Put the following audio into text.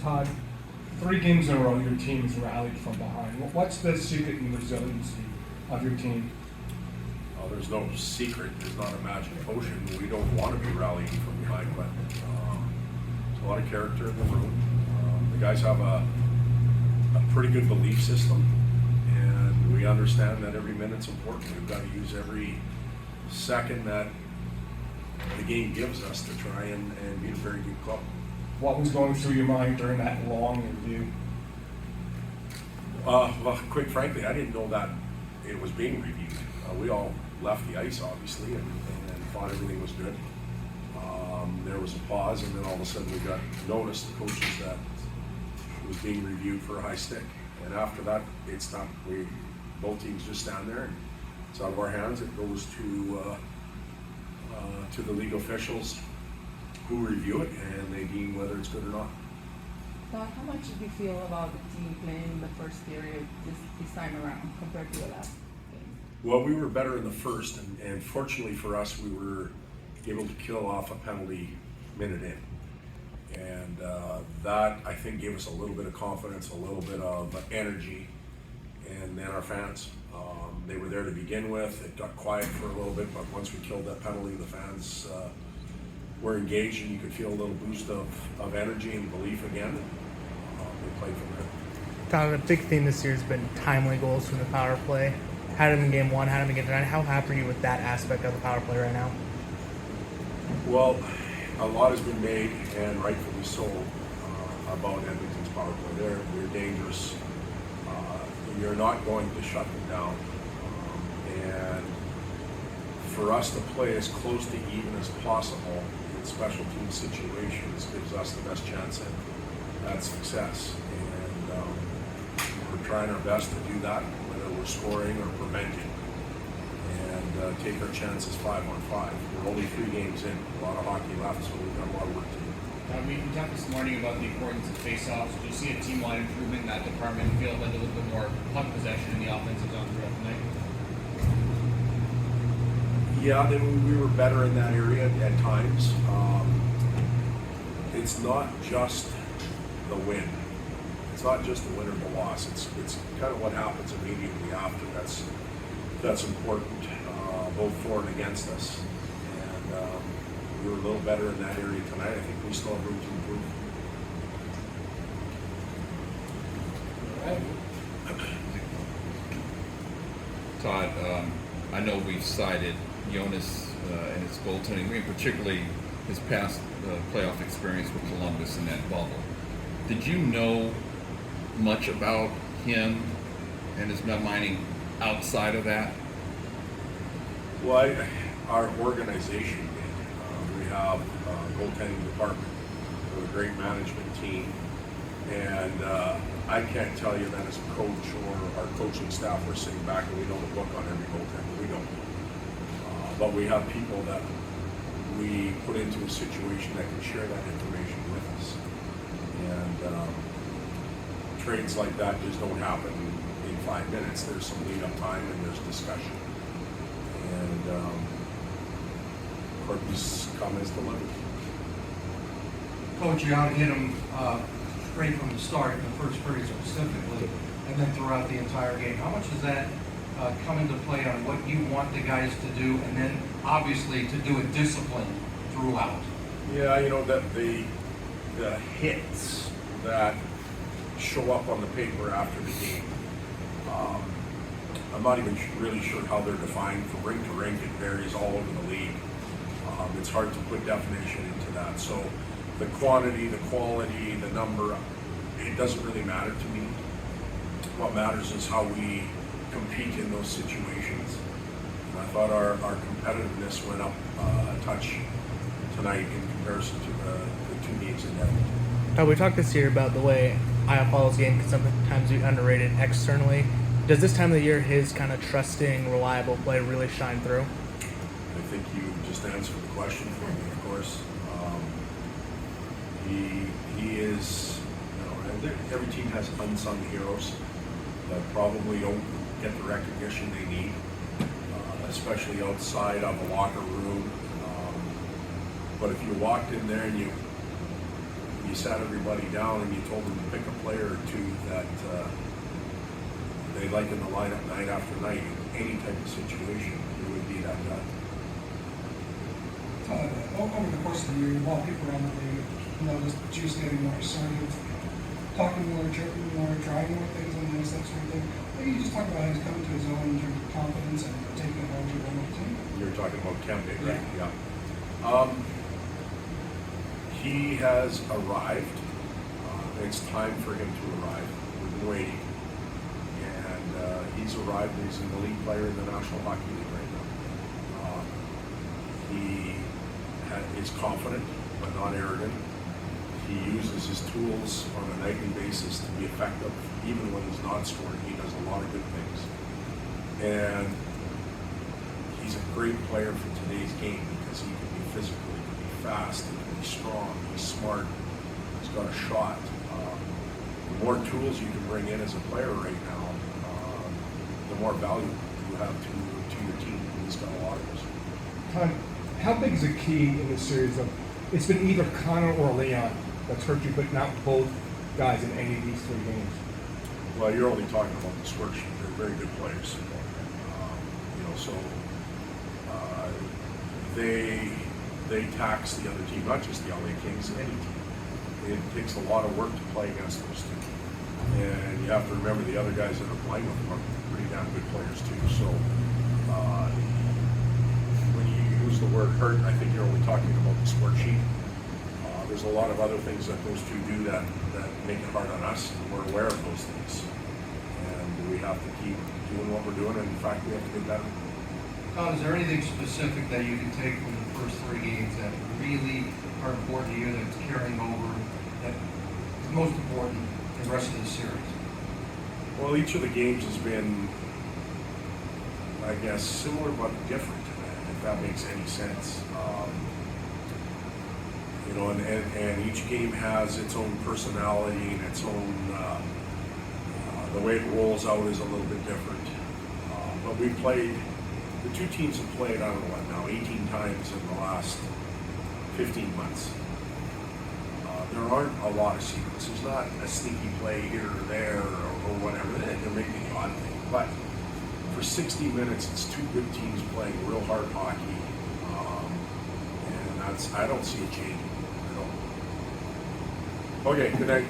Todd, 3 games in a row, your team has rallied from behind. What's the secret and resiliency of your team? There's no secret. There's not a magic potion. We don't want to be rallying from behind, but there's a lot of character in the room. The guys have a pretty good belief system, and we understand that every minute's important. We've got to use every second that the game gives us to try and beat a very good club. What was going through your mind during that long review? Well, quite frankly, I didn't know that it was being reviewed. We all left the ice, obviously, and thought everything was good. There was a pause, and then all of a sudden we got notice, the coaches, that it was being reviewed for a high stick. And after that, it's not, both teams just stand there, and it's out of our hands. It goes to the league officials who review it, and they deem whether it's good or not. Todd, how much did you feel about the team playing in the first period this time around compared to the last game? Well, we were better in the first, and fortunately for us, we were able to kill off a penalty minute in. And that, I think, gave us a little bit of confidence, a little bit of energy, and then our fans. They were there to begin with. It got quiet for a little bit, but once we killed that penalty, the fans were engaged, and you could feel a little boost of energy and belief again. They played from there. Todd, a big theme this year has been timely goals from the power play. Had him in game 1, had him in game 9. How happy are you with that aspect of the power play right now? Well, a lot has been made, and rightfully so, about Edmonton's power play. They're dangerous. You're not going to shut them down. And for us to play as close to even as possible in special team situations gives us the best chance at success. And we're trying our best to do that, whether we're scoring or preventing, and take our chances 5-on-5. We're only 3 games in, a lot of hockey left, so we've got a lot of work to do. We talked this morning about the importance of face-offs. Do you see a team-wide improvement in that department? Feel like a little bit more puck possession in the offensive zone throughout the night? Yeah, we were better in that area at times. It's not just the win. It's not just the win or the loss. It's kind of what happens immediately after that's important, both for and against us. And we were a little better in that area tonight. I think we still have room to improve. Todd, I know we've cited Jonas and his goaltending, I mean, particularly his past playoff experience with Columbus in that bubble. Did you know much about him and his net mining outside of that? Well, our organization did. We have a goaltending department with a great management team, and I can't tell you that as a coach or our coaching staff we're sitting back and we know the book on every goaltender. We don't. But we have people that we put into a situation that can share that information with us. And trades like that just don't happen in 5 minutes. There's some lead-up time and there's discussion. And Corky's comments delivered. Coach, you out hit him straight from the start in the first period specifically, and then throughout the entire game. How much does that come into play on what you want the guys to do, and then obviously to do it disciplined throughout? Yeah, you know, that the hits that show up on the paper after the game, I'm not even really sure how they're defined. From rink to rink, it varies all over the league. It's hard to put definition into that. So the quantity, the quality, the number, it doesn't really matter to me. What matters is how we compete in those situations. And I thought our competitiveness went up a touch tonight in comparison to the 2 games in Edmonton. We talked this year about the way Iafallo's game can sometimes be underrated externally. Does this time of the year his kind of trusting, reliable play really shine through? I think you just answered the question for me, of course. He is, you know, and every team has unsung heroes that probably don't get the recognition they need, especially outside of a locker room. But if you walked in there and you you sat everybody down and you told them to pick a player or two that they like in the lineup night after night in any type of situation, it would be that guy. Todd, over the course of the year, a lot of people around the league noticed Juice getting more assertive, talking more, joking more, trying more things on this, that sort of thing. Maybe you just talk about how he's coming to his own in terms of confidence and taking it over to one of the team. You're talking about Kempe, right? Yeah. Yeah. He has arrived. It's time for him to arrive. We've been waiting. And he's arrived. He's an elite player in the National Hockey League right now. He is confident, but not arrogant. He uses his tools on a nightly basis to be effective. Even when he's not scoring, he does a lot of good things. And he's a great player for today's game because he can be physical, he can be fast, he can be strong, he's smart, he's got a shot. The more tools you can bring in as a player right now, the more value you have to your team. He's got a lot of those. Todd, how big is a key in this series of, it's been either Connor or Leon that's hurt you, but not both guys in any of these 3 games? Well, you're only talking about the score sheet. They're very good players. So they tax the other team, not just the LA Kings, any team. It takes a lot of work to play against those two. And you have to remember the other guys that are playing with them are pretty damn good players too. So when you use the word hurt, I think you're only talking about the score sheet. There's a lot of other things that those two do that make it hard on us, and we're aware of those things. And we have to keep doing what we're doing, and in fact, we have to get better. Todd, is there anything specific that you can take from the first 3 games that really are important to you, that's carrying over, that is most important in the rest of the series? Well, each of the games has been, I guess, similar but different, if that makes any sense. And each game has its own personality and its own, the way it rolls out is a little bit different. But we played, the 2 teams have played, I don't know what now, 18 times in the last 15 months. There aren't a lot of secrets. There's not a sneaky play here or there or whatever. There may be the odd thing. But for 60 minutes, it's 2 good teams playing real hard hockey. And I don't see it changing. I don't. Okay, good night.